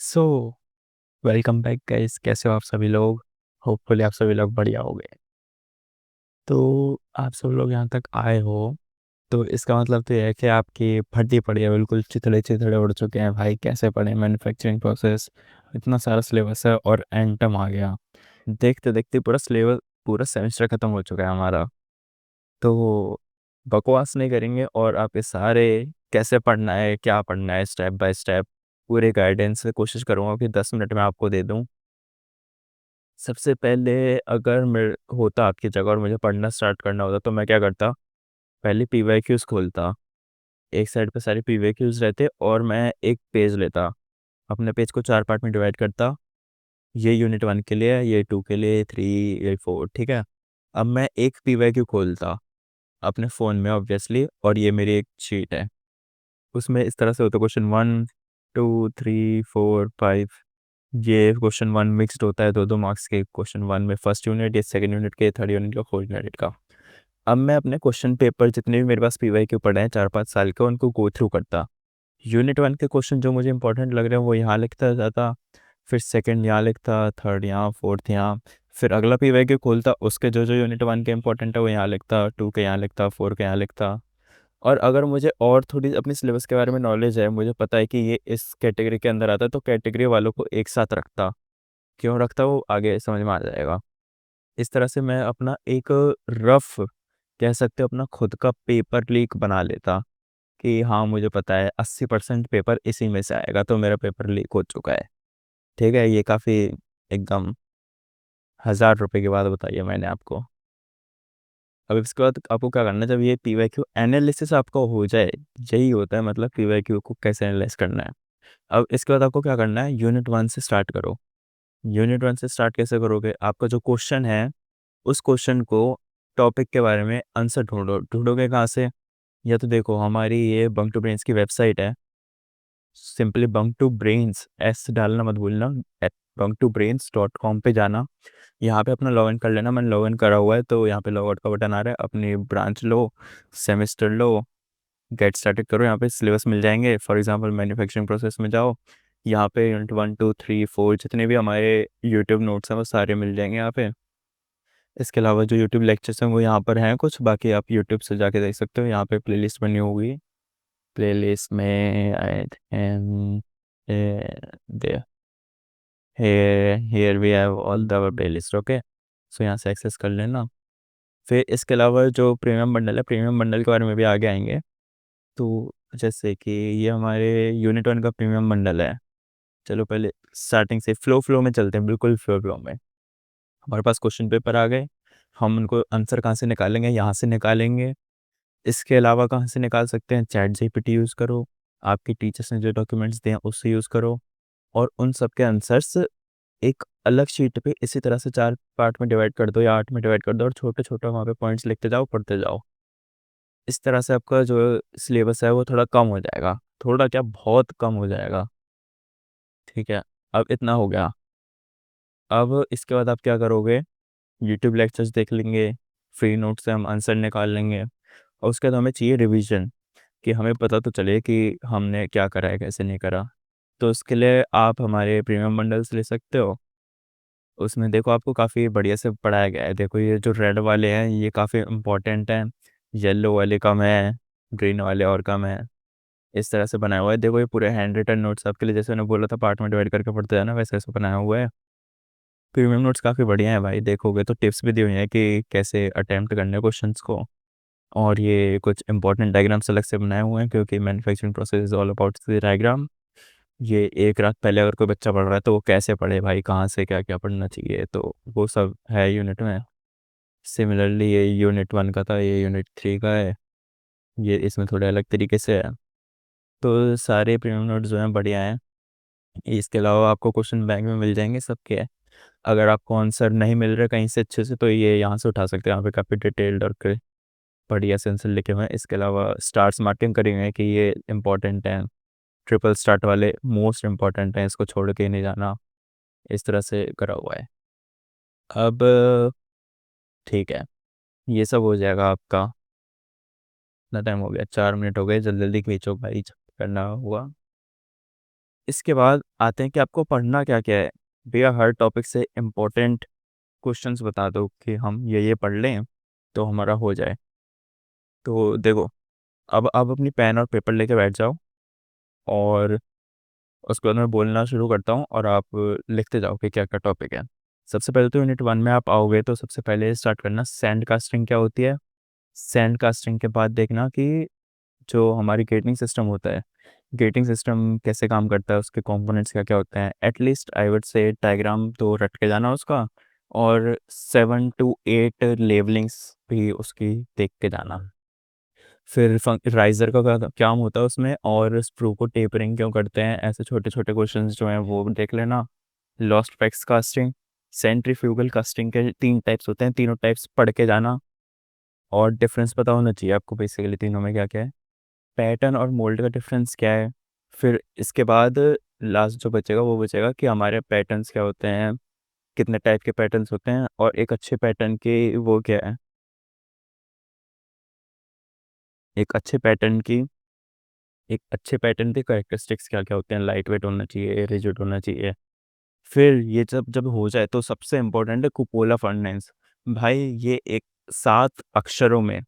So welcome back guys. कैसे हो आप सभी लोग? होपफुली आप सभी लोग बढ़िया हो गए। तो आप सब लोग यहाँ तक आए हो तो इसका मतलब तो ये है कि आपकी फटी पड़ी है, बिल्कुल चिथड़े चिथड़े उड़ चुके हैं भाई। कैसे पढ़े मैन्युफैक्चरिंग प्रोसेस, इतना सारा सिलेबस है और एंड टर्म आ गया। देखते देखते पूरा सिलेबस, पूरा सेमेस्टर ख़त्म हो चुका है हमारा। तो बकवास नहीं करेंगे और आपके सारे कैसे पढ़ना है, क्या पढ़ना है, स्टेप बाय स्टेप पूरे गाइडेंस से कोशिश करूँगा कि 10 मिनट में आपको दे दूँ। सबसे पहले अगर मैं होता आपकी जगह और मुझे पढ़ना स्टार्ट करना होता तो मैं क्या करता, पहले पीवाईक्यूज़ खोलता। एक साइड पे सारे पीवाईक्यूज़ रहते और मैं एक पेज लेता, अपने पेज को 4 पार्ट में डिवाइड करता। ये यूनिट 1 के लिए है, ये 2 के लिए, 3, ये 4, ठीक है। अब मैं एक पीवाईक्यू खोलता अपने फ़ोन में ऑब्वियसली, और ये मेरी एक शीट है। उसमें इस तरह से होता है क्वेश्चन 1, 2, 3, 4, 5। ये क्वेश्चन 1 मिक्स्ड होता है 2-2 मार्क्स के। क्वेश्चन 1 में फर्स्ट यूनिट, ये सेकंड यूनिट के, थर्ड यूनिट का, फोर्थ यूनिट का। अब मैं अपने क्वेश्चन पेपर जितने भी मेरे पास पीवाईक्यू पड़े हैं 4-5 साल के, उनको गो थ्रू करता। यूनिट 1 के क्वेश्चन जो मुझे इंपॉर्टेंट लग रहे हैं वो यहाँ लिखता जाता, फिर सेकंड यहाँ लिखता, थर्ड यहाँ, फोर्थ यहाँ। फिर अगला पीवाईक्यू खोलता, उसके जो जो यूनिट 1 के इंपॉर्टेंट है वो यहाँ लिखता, 2 के यहाँ लिखता, 4 के यहाँ लिखता। और अगर मुझे और थोड़ी अपनी सिलेबस के बारे में नॉलेज है, मुझे पता है कि ये इस कैटेगरी के अंदर आता है, तो कैटेगरी वालों को एक साथ रखता। क्यों रखता वो आगे समझ में आ जाएगा। इस तरह से मैं अपना एक रफ, कह सकते हो अपना खुद का पेपर लीक बना लेता कि हाँ मुझे पता है 80% पेपर इसी में से आएगा, तो मेरा पेपर लीक हो चुका है। ठीक है, ये काफ़ी एकदम 1000 रुपये की बात बताई है मैंने आपको। अब इसके बाद आपको क्या करना है, जब ये पीवाईक्यू एनालिसिस आपका हो जाए, यही होता है मतलब पीवाईक्यू को कैसे एनालाइज करना है। अब इसके बाद आपको क्या करना है, यूनिट 1 से स्टार्ट करो। यूनिट 1 से स्टार्ट कैसे करोगे, आपका जो क्वेश्चन है उस क्वेश्चन को, टॉपिक के बारे में आंसर ढूंढोगे कहाँ से? या तो देखो हमारी ये बंक टू ब्रेन्स की वेबसाइट है, simply Bunk to Brains, S डालना मत भूलना, bunk2brains.com पे जाना। यहाँ पे अपना लॉगिन कर लेना, मैंने लॉगिन करा हुआ है, तो यहाँ पे लॉग आउट का बटन आ रहा है। अपनी ब्रांच लो, सेमेस्टर लो, गेट स्टार्टेड करो, यहाँ पे सिलेबस मिल जाएंगे। फॉर एग्जांपल मैन्युफैक्चरिंग प्रोसेस में जाओ, यहाँ पे यूनिट 1, 2, 3, 4 जितने भी हमारे यूट्यूब नोट्स हैं वो सारे मिल जाएंगे यहाँ पे। इसके अलावा जो यूट्यूब लेक्चर्स हैं वो यहाँ पर हैं कुछ, बाकी आप यूट्यूब से जाके देख सकते हो। यहाँ पे प्लेलिस्ट बनी होगी, प्लेलिस्ट में I think they here we have all the playlist, okay. So यहाँ से एक्सेस कर लेना। फिर इसके अलावा जो प्रीमियम बंडल है, प्रीमियम बंडल के बारे में भी आगे आएंगे। तो जैसे कि ये हमारे यूनिट 1 का प्रीमियम बंडल है। चलो पहले स्टार्टिंग से फ्लो फ्लो में चलते हैं, बिल्कुल फ्लो फ्लो में। हमारे पास क्वेश्चन पेपर आ गए, हम उनको आंसर कहाँ से निकालेंगे, यहाँ से निकालेंगे। इसके अलावा कहाँ से निकाल सकते हैं, चैट जीपीटी यूज़ करो, आपके टीचर्स ने जो डॉक्यूमेंट्स दिए हैं उससे यूज़ करो, और उन सब के आंसर्स एक अलग शीट पे इसी तरह से 4 पार्ट में डिवाइड कर दो या 8 में डिवाइड कर दो, और छोटे छोटे वहाँ पे पॉइंट्स लिखते जाओ, पढ़ते जाओ। इस तरह से आपका जो सिलेबस है वो थोड़ा कम हो जाएगा, थोड़ा क्या बहुत कम हो जाएगा। ठीक है, अब इतना हो गया। अब इसके बाद आप क्या करोगे, यूट्यूब लेक्चर्स देख लेंगे, फ्री नोट से हम आंसर निकाल लेंगे, और उसके बाद हमें चाहिए रिवीजन, कि हमें पता तो चले कि हमने क्या करा है, कैसे नहीं करा। तो उसके लिए आप हमारे प्रीमियम बंडल्स ले सकते हो। उसमें देखो आपको काफ़ी बढ़िया से पढ़ाया गया है। देखो ये जो रेड वाले हैं ये काफ़ी इंपॉर्टेंट हैं, येलो वाले कम है, ग्रीन वाले और कम है। इस तरह से बनाया हुआ है। देखो ये पूरे हैंड रिटन नोट्स आपके लिए, जैसे मैंने बोला था पार्ट में डिवाइड करके पढ़ते जाना, वैसे ऐसे बनाया हुआ है। प्रीमियम नोट्स काफ़ी बढ़िया है भाई, देखोगे तो टिप्स भी दी हुई हैं कि कैसे अटैम्प्ट करने क्वेश्चंस को। और ये कुछ इंपॉर्टेंट डायग्राम्स अलग से बनाए हुए हैं, क्योंकि manufacturing process is all about the diagram. ये एक रात पहले अगर कोई बच्चा पढ़ रहा है तो वो कैसे पढ़े भाई, कहाँ से क्या क्या पढ़ना चाहिए, तो वो सब है यूनिट में। सिमिलरली ये यूनिट 1 का था, ये यूनिट 3 का है, ये इसमें थोड़े अलग तरीके से है। तो सारे प्रीमियम नोट्स जो हैं बढ़िया हैं। इसके अलावा आपको क्वेश्चन बैंक में मिल जाएंगे सबके। अगर आपको आंसर नहीं मिल रहा कहीं से अच्छे से, तो ये यहाँ से उठा सकते हैं, यहाँ पे काफ़ी डिटेल्ड और बढ़िया से आंसर लिखे हुए हैं। इसके अलावा स्टार्स मार्किंग करी हुई है कि ये इंपॉर्टेंट हैं, ट्रिपल स्टार्ट वाले मोस्ट इंपॉर्टेंट हैं, इसको छोड़ के नहीं जाना। इस तरह से करा हुआ है। अब ठीक है, ये सब हो जाएगा आपका। इतना टाइम हो गया, 4 मिनट हो गए, जल्दी जल्दी खींचो भाई, करना हुआ। इसके बाद आते हैं कि आपको पढ़ना क्या क्या है। भैया हर टॉपिक से इम्पोर्टेंट क्वेश्चंस बता दो कि हम ये पढ़ लें तो हमारा हो जाए। तो देखो, अब अपनी पेन और पेपर लेके बैठ जाओ, और उसके बाद मैं बोलना शुरू करता हूँ और आप लिखते जाओ कि क्या क्या टॉपिक है। सबसे पहले तो यूनिट 1 में आप आओगे तो सबसे पहले स्टार्ट करना सैंड कास्टिंग क्या होती है। सैंड कास्टिंग के बाद देखना कि जो हमारी गेटिंग सिस्टम होता है, गेटिंग सिस्टम कैसे काम करता है, उसके कंपोनेंट्स क्या क्या होते हैं। At least I would say diagram तो रट के जाना उसका, और 7 to 8 लेवलिंग्स भी उसकी देख के जाना। फिर राइजर का काम होता है उसमें, और स्क्रू को टेपरिंग क्यों करते हैं, ऐसे छोटे छोटे क्वेश्चंस जो हैं वो देख लेना। Lost PACS casting, centrifugal casting के 3 टाइप्स होते हैं, तीनों टाइप्स पढ़ के जाना, और डिफरेंस पता होना चाहिए आपको बेसिकली तीनों में क्या क्या है। पैटर्न और मोल्ड का डिफरेंस क्या है। फिर इसके बाद लास्ट जो बचेगा वो बचेगा कि हमारे पैटर्न्स क्या होते हैं, कितने टाइप के पैटर्न्स होते हैं, और एक अच्छे पैटर्न की वो क्या है, एक अच्छे पैटर्न की एक अच्छे पैटर्न के करेक्टरिस्टिक्स क्या क्या होते हैं। लाइट वेट होना चाहिए, रिजिड होना चाहिए। फिर ये जब जब हो जाए तो सबसे इम्पोर्टेंट है कुपोला फंडेंस। भाई ये एक 7 अक्षरों में,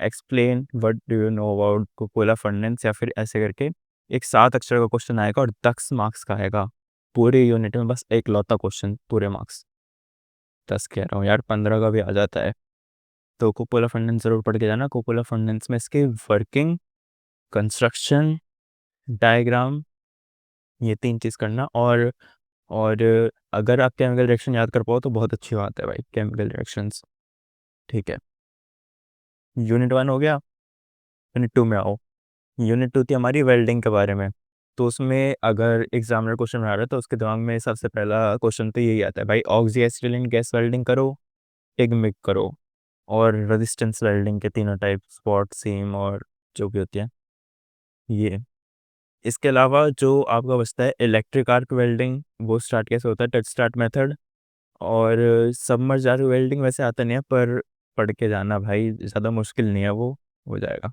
explain what do you know about cupola फंडेंस, या फिर ऐसे करके एक 7 अक्षर का क्वेश्चन आएगा और 10 मार्क्स का आएगा। पूरे यूनिट में बस एक लौता क्वेश्चन, पूरे मार्क्स। 10 कह रहा हूँ यार, 15 का भी आ जाता है। तो कुपोला फंडेंस जरूर पढ़ के जाना। कुपोला फंडेंस में इसके वर्किंग, कंस्ट्रक्शन, डायग्राम, ये 3 चीज़ करना। और अगर आप केमिकल रिएक्शन याद कर पाओ तो बहुत अच्छी बात है भाई, केमिकल रिएक्शंस। ठीक है, यूनिट 1 हो गया। यूनिट 2 में आओ। यूनिट 2 थी हमारी वेल्डिंग के बारे में। तो उसमें अगर एग्जामिनर क्वेश्चन बना रहा है तो उसके दिमाग में सबसे पहला क्वेश्चन तो यही आता है भाई, ऑक्सी एसिटिलीन गैस वेल्डिंग करो, टिग करो, और रेजिस्टेंस वेल्डिंग के तीनों टाइप, स्पॉट, सीम, और जो भी होती है ये। इसके अलावा जो आपका बचता है इलेक्ट्रिक आर्क वेल्डिंग, वो स्टार्ट कैसे होता है, टच स्टार्ट मेथड। और सबमर्ज वेल्डिंग वैसे आता नहीं है, पर पढ़ के जाना भाई, ज़्यादा मुश्किल नहीं है, वो हो जाएगा।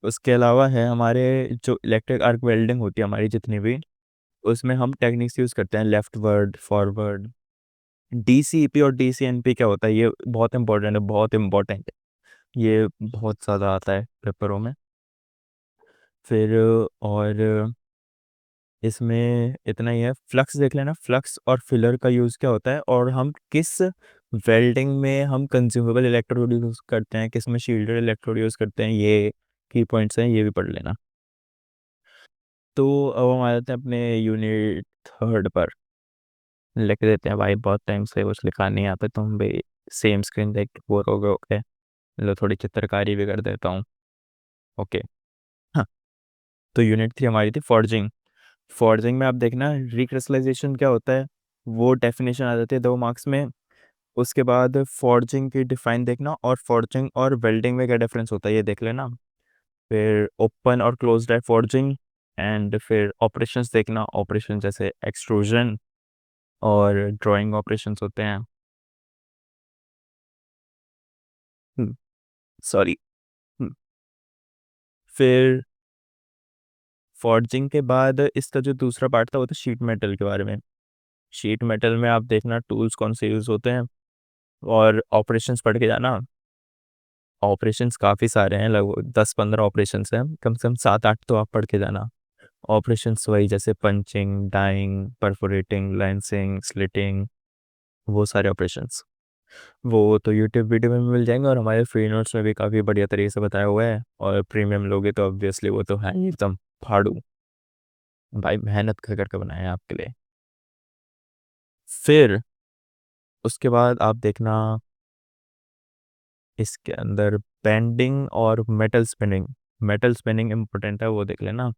उसके अलावा है हमारे जो इलेक्ट्रिक आर्क वेल्डिंग होती है हमारी जितनी भी, उसमें हम टेक्निक्स यूज़ करते हैं, लेफ्ट वर्ड, फॉरवर्ड। डीसीपी और डीसीएनपी क्या होता है, ये बहुत इंपॉर्टेंट है, बहुत इंपॉर्टेंट है, ये बहुत ज़्यादा आता है पेपरों में। फिर और इसमें इतना ही है। फ्लक्स देख लेना, फ्लक्स और फिलर का यूज़ क्या होता है, और हम किस वेल्डिंग में हम कंज्यूमेबल इलेक्ट्रोड यूज़ करते हैं, किस में शील्डेड इलेक्ट्रोड यूज़ करते हैं, ये की पॉइंट्स हैं, ये भी पढ़ लेना। तो अब हम आ जाते हैं अपने यूनिट 3 पर। लिख देते हैं भाई, बहुत टाइम से कुछ लिखा नहीं आता, तुम भी सेम स्क्रीन देख के बोर हो गए। ओके, लो थोड़ी चित्रकारी भी कर देता हूँ। ओके, हाँ। तो यूनिट 3 हमारी थी फॉर्जिंग। फॉर्जिंग में आप देखना रिक्रिस्टलाइजेशन क्या होता है, वो डेफिनेशन आ जाती है 2 मार्क्स में। उसके बाद फॉर्जिंग की डिफाइन देखना, और फॉर्जिंग और वेल्डिंग में क्या डिफरेंस होता है ये देख लेना। फिर ओपन और क्लोज डाई फॉर्जिंग, एंड फिर ऑपरेशंस देखना, ऑपरेशन जैसे एक्सट्रूजन और ड्राइंग ऑपरेशंस होते हैं। सॉरी। फिर फॉर्जिंग के बाद इसका जो दूसरा पार्ट था वो था शीट मेटल के बारे में। शीट मेटल में आप देखना टूल्स कौन से यूज़ होते हैं, और ऑपरेशंस पढ़ के जाना। ऑपरेशंस काफ़ी सारे हैं, लगभग 10-15 ऑपरेशंस हैं, कम से कम 7-8 तो आप पढ़ के जाना। ऑपरेशंस वही जैसे punching, dying, perforating, lancing, slitting, वो सारे ऑपरेशंस। वो तो यूट्यूब वीडियो में भी मिल जाएंगे, और हमारे फ्री नोट्स में भी काफ़ी बढ़िया तरीके से बताया हुआ है, और प्रीमियम लोगे तो ऑब्वियसली वो तो है ही एकदम फाड़ू। भाई मेहनत कर करके बनाए हैं आपके लिए। फिर उसके बाद आप देखना इसके अंदर बेंडिंग और metal spinning. Metal spinning important है, वो देख लेना।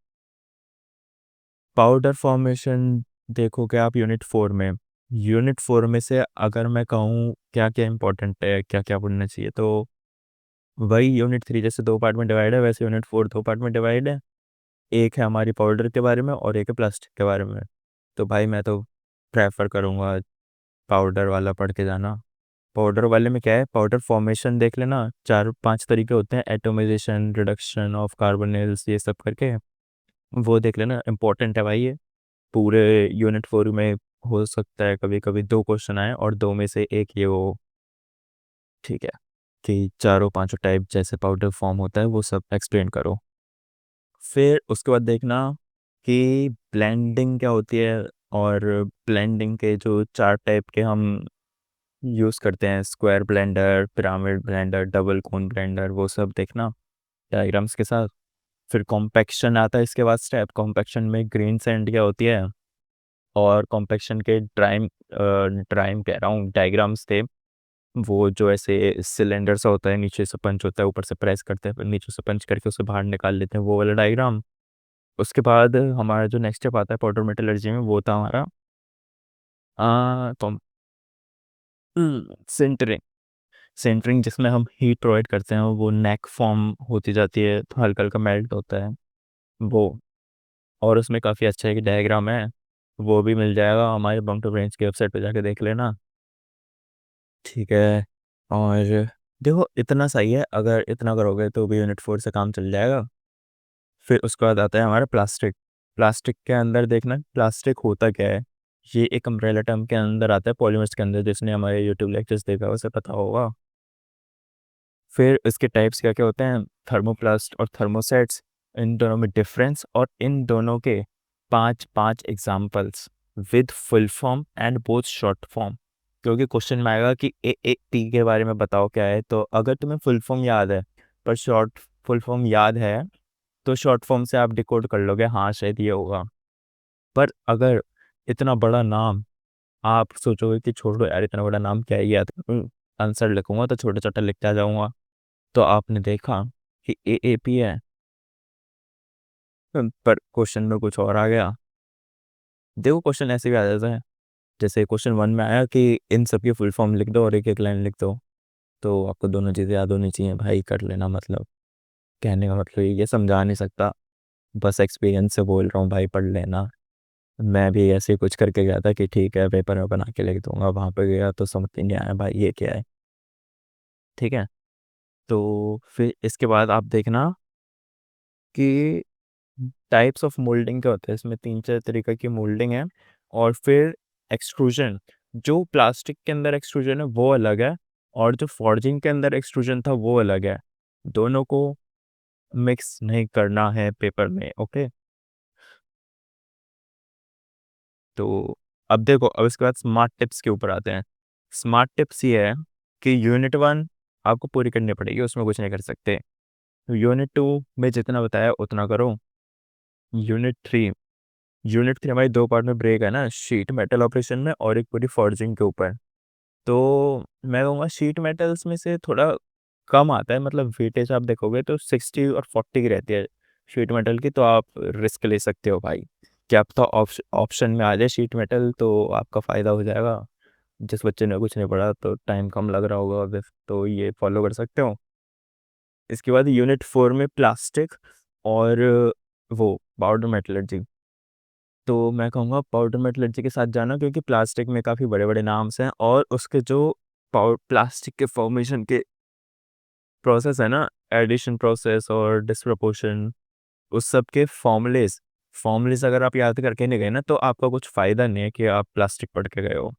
पाउडर फॉर्मेशन देखोगे आप यूनिट 4 में। यूनिट 4 में से अगर मैं कहूँ क्या क्या इंपॉर्टेंट है, क्या क्या पढ़ना चाहिए, तो वही यूनिट 3 जैसे 2 पार्ट में डिवाइड है, वैसे यूनिट 4 2 पार्ट में डिवाइड है। एक है हमारी पाउडर के बारे में, और एक है प्लास्टिक के बारे में। तो भाई मैं तो प्रेफर करूँगा पाउडर वाला पढ़ के जाना। पाउडर वाले में क्या है, पाउडर फॉर्मेशन देख लेना, 4-5 तरीके होते हैं, एटोमाइजेशन, रिडक्शन ऑफ कार्बोनिल्स, ये सब करके वो देख लेना, इंपॉर्टेंट है भाई ये। पूरे यूनिट 4 में हो सकता है कभी कभी 2 क्वेश्चन आए और 2 में से एक ये हो, ठीक है, कि चारों पांचों टाइप जैसे पाउडर फॉर्म होता है वो सब एक्सप्लेन करो। फिर उसके बाद देखना कि ब्लेंडिंग क्या होती है, और ब्लेंडिंग के जो 4 टाइप के हम यूज़ करते हैं, square blender, pyramid blender, double cone blender, वो सब देखना डायग्राम्स के साथ। फिर कॉम्पेक्शन आता है इसके बाद स्टेप। कॉम्पेक्शन में ग्रेन सेंड क्या होती है, और कॉम्पेक्शन के ड्राइम कह रहा हूँ डायग्राम्स थे, वो जो ऐसे सिलेंडर सा होता है, नीचे से पंच होता है, ऊपर से प्रेस करते हैं, फिर नीचे से पंच करके उसे बाहर निकाल लेते हैं, वो वाला डायग्राम। उसके बाद हमारा जो नेक्स्ट स्टेप आता है पाउडर मेटलर्जी में, वो था हमारा सिंटरिंग। सिंटरिंग जिसमें हम हीट प्रोवाइड करते हैं, वो नेक फॉर्म होती जाती है, तो हल्का हल्का मेल्ट होता है वो। और उसमें काफ़ी अच्छा एक डायग्राम है, वो भी मिल जाएगा हमारे बम टू ब्रेन्स की वेबसाइट पे जाके देख लेना, ठीक है। और देखो इतना सही है, अगर इतना करोगे तो भी यूनिट 4 से काम चल जाएगा। फिर उसके बाद आता है हमारा प्लास्टिक। प्लास्टिक के अंदर देखना प्लास्टिक होता क्या है। ये एक अम्ब्रेला टर्म के अंदर आता है पॉलीमर्स के अंदर, जिसने हमारे यूट्यूब लेक्चर्स देखा है उसे पता होगा। फिर इसके टाइप्स क्या क्या होते हैं, थर्मोप्लास्ट और थर्मोसेट्स, इन दोनों में डिफरेंस, और इन दोनों के 5 examples with full form and both short form. क्योंकि क्वेश्चन में आएगा कि ए ए टी के बारे में बताओ क्या है, तो अगर तुम्हें फुल फॉर्म याद है पर शॉर्ट फुल फॉर्म याद है, तो शॉर्ट फॉर्म से आप डिकोड कर लोगे, हाँ शायद ये होगा। पर अगर इतना बड़ा नाम आप सोचोगे कि छोड़ो यार इतना बड़ा नाम क्या है याद, आंसर लिखूंगा तो छोटा छोटा लिखता जाऊंगा, तो आपने देखा कि ए पी है, पर क्वेश्चन में कुछ और आ गया। देखो क्वेश्चन ऐसे भी आ जाता है, जैसे क्वेश्चन 1 में आया कि इन सब की फुल फॉर्म लिख दो और एक एक लाइन लिख दो, तो आपको दोनों चीज़ें याद होनी चाहिए भाई, कर लेना। मतलब कहने का मतलब ये समझा नहीं सकता, बस एक्सपीरियंस से बोल रहा हूँ भाई, पढ़ लेना। मैं भी ऐसे ही कुछ करके गया था कि ठीक है पेपर में बना के लिख दूंगा, वहाँ पे गया तो समझ ही नहीं आया भाई ये क्या है, ठीक है। तो फिर इसके बाद आप देखना कि टाइप्स ऑफ मोल्डिंग क्या होता है, इसमें 3 4 तरीके की मोल्डिंग है। और फिर एक्सट्रूजन, जो प्लास्टिक के अंदर एक्सट्रूजन है वो अलग है, और जो फॉर्जिंग के अंदर एक्सट्रूजन था वो अलग है। दोनों को मिक्स नहीं करना है पेपर में, ओके। तो अब देखो, अब इसके बाद स्मार्ट टिप्स के ऊपर आते हैं। स्मार्ट टिप्स ये है कि यूनिट 1 आपको पूरी करनी पड़ेगी, उसमें कुछ नहीं कर सकते। यूनिट 2 में जितना बताया उतना करो। यूनिट 3 हमारी 2 पार्ट में ब्रेक है ना, शीट मेटल ऑपरेशन में और एक पूरी फॉर्जिंग के ऊपर। तो मैं कहूँगा शीट मेटल्स में से थोड़ा कम आता है, मतलब वेटेज आप देखोगे तो 60 और 40 की रहती है शीट मेटल की, तो आप रिस्क ले सकते हो भाई। क्या पता ऑप्शन में आ जाए शीट मेटल, तो आपका फ़ायदा हो जाएगा। जिस बच्चे ने कुछ नहीं पढ़ा तो टाइम कम लग रहा होगा ऑब्वियस, तो ये फॉलो कर सकते हो। इसके बाद यूनिट 4 में प्लास्टिक और वो पाउडर मेटलर्जी। तो मैं कहूँगा पाउडर मेटलर्जी के साथ जाना, क्योंकि प्लास्टिक में काफ़ी बड़े बड़े नाम्स हैं, और उसके जो प्लास्टिक के फॉर्मेशन के प्रोसेस है ना, एडिशन प्रोसेस और डिस्प्रपोर्शन, उस सब के फॉर्मूलेस फॉर्मूलेस अगर आप याद करके नहीं गए ना, तो आपका कुछ फ़ायदा नहीं है कि आप प्लास्टिक पढ़ के गए हो।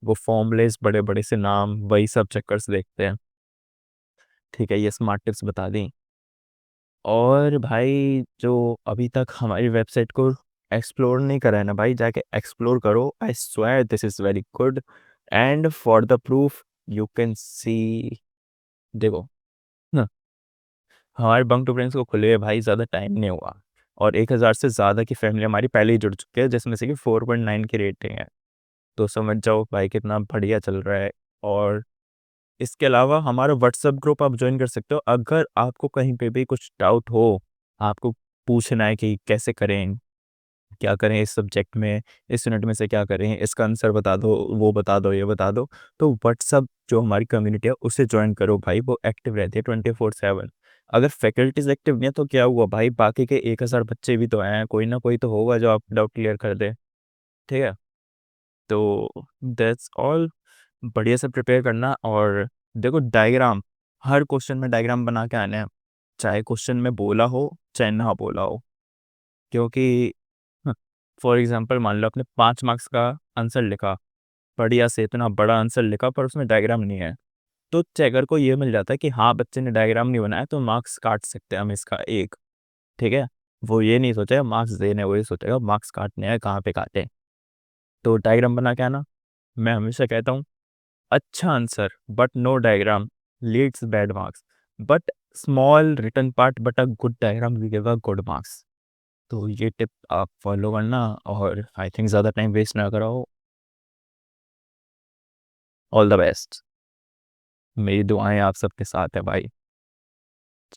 वो फॉर्मूलेस बड़े बड़े से नाम वही सब चक्कर से देखते हैं, ठीक है। ये स्मार्ट टिप्स बता दी। और भाई जो अभी तक हमारी वेबसाइट को एक्सप्लोर नहीं करा है ना भाई, जाके एक्सप्लोर करो, I swear this is very good. And for the proof you can see, देखो ना, हमारे बंक टू फ्रेंड्स को खुले हुए भाई ज़्यादा टाइम नहीं हुआ, और 1000 से ज़्यादा की फैमिली हमारी पहले ही जुड़ चुकी है, जिसमें से कि 4.9 की रेटिंग है। तो समझ जाओ भाई कितना बढ़िया चल रहा है। और इसके अलावा हमारा व्हाट्सएप ग्रुप आप ज्वाइन कर सकते हो, अगर आपको कहीं पे भी कुछ डाउट हो, आपको पूछना है कि कैसे करें, क्या करें इस सब्जेक्ट में, इस यूनिट में से क्या करें, इसका आंसर बता दो, वो बता दो, ये बता दो, तो व्हाट्सएप जो हमारी कम्युनिटी है उसे ज्वाइन करो भाई, वो एक्टिव रहती है 24/7। अगर फैकल्टीज एक्टिव नहीं है तो क्या हुआ भाई, बाकी के 1000 बच्चे भी तो हैं, कोई ना कोई तो होगा जो आप डाउट क्लियर कर दे, ठीक है। तो दैट्स ऑल, बढ़िया से प्रिपेयर करना। और देखो डायग्राम, हर क्वेश्चन में डायग्राम बना के आना है, चाहे क्वेश्चन में बोला हो चाहे ना बोला हो, क्योंकि फॉर एग्जांपल मान लो आपने 5 मार्क्स का आंसर लिखा, बढ़िया से इतना बड़ा आंसर लिखा पर उसमें डायग्राम नहीं है, तो चेकर को ये मिल जाता है कि हाँ, बच्चे ने डायग्राम नहीं बनाया तो मार्क्स काट सकते हैं हम इसका 1, ठीक है? वो ये नहीं सोचेगा मार्क्स देने, वो ये सोचेगा मार्क्स काटने हैं, कहाँ पे काटें? तो डायग्राम बना के आना। मैं हमेशा कहता हूँ, अच्छा answer but no diagram leads bad marks, but small written part but a good diagram we give a good marks. तो ये टिप आप फॉलो करना और आई थिंक ज़्यादा टाइम वेस्ट ना करो। All the best. मेरी दुआएं आप सबके साथ है भाई,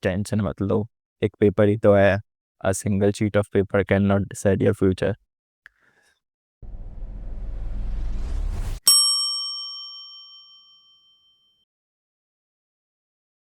टेंशन मत लो, एक पेपर ही तो है, a single sheet of paper can not decide your future.